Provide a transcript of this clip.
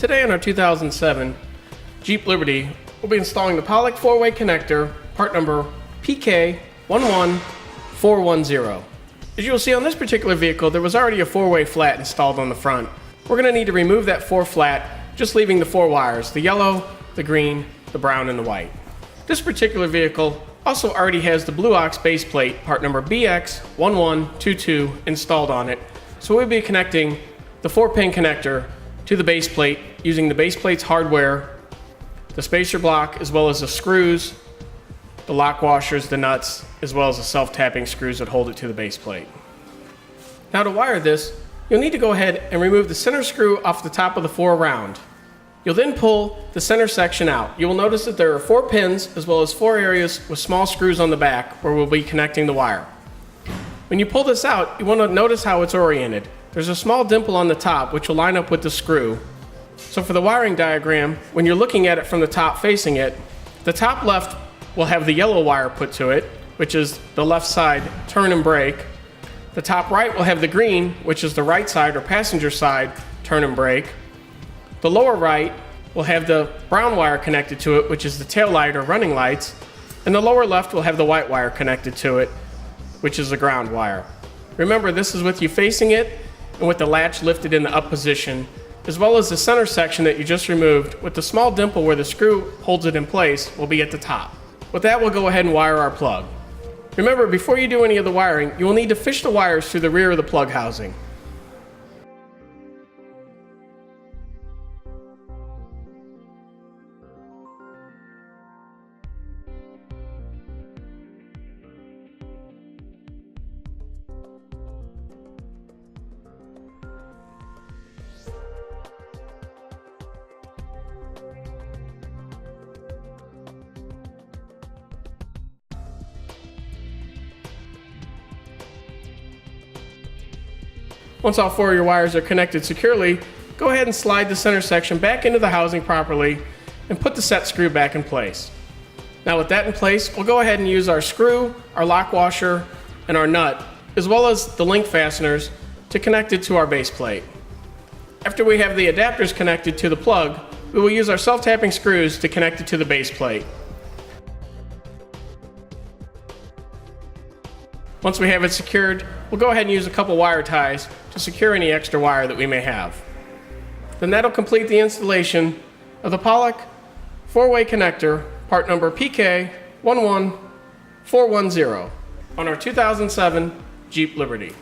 Today on our 2007 Jeep Liberty, we'll be installing the Pollak 4-way connector, part number PK11410. As you will see on this particular vehicle, there was already a 4-way flat installed on the front. We're going to need to remove that 4 flat, just leaving the 4 wires, the yellow, the green, the brown, and the white. This particular vehicle also already has the Blue Ox base plate, part number BX1122, installed on it, so we'll be connecting the 4-pin connector to the base plate using the base plate's hardware, the spacer block, as well as the screws, the lock washers, the nuts, as well as the self-tapping screws that hold it to the base plate. Now to wire this, you'll need to go ahead and remove the center screw off the top of the 4 round. You'll then pull the center section out. You will notice that there are 4 pins as well as 4 areas with small screws on the back where we'll be connecting the wire. When you pull this out, you want to notice how it's oriented. There's a small dimple on the top which will line up with the screw. So for the wiring diagram, when you're looking at it from the top facing it, the top left will have the yellow wire put to it, which is the left side turn and brake. The top right will have the green, which is the right side or passenger side turn and brake. The lower right will have the brown wire connected to it, which is the tail light or running lights. And the lower left will have the white wire connected to it, which is the ground wire. Remember, this is with you facing it and with the latch lifted in the up position, as well as the center section that you just removed with the small dimple where the screw holds it in place will be at the top. With that, we'll go ahead and wire our plug. Remember, before you do any of the wiring, you will need to fish the wires through the rear of the plug housing. Once all 4 of your wires are connected securely, go ahead and slide the center section back into the housing properly and put the set screw back in place. Now with that in place, we'll go ahead and use our screw, our lock washer, and our nut, as well as the link fasteners to connect it to our base plate. After we have the adapters connected to the plug, we will use our self-tapping screws to connect it to the base plate. Once we have it secured, we'll go ahead and use a couple wire ties to secure any extra wire that we may have. Then that'll complete the installation of the Pollak 4-way connector, part number PK11410, on our 2007 Jeep Liberty.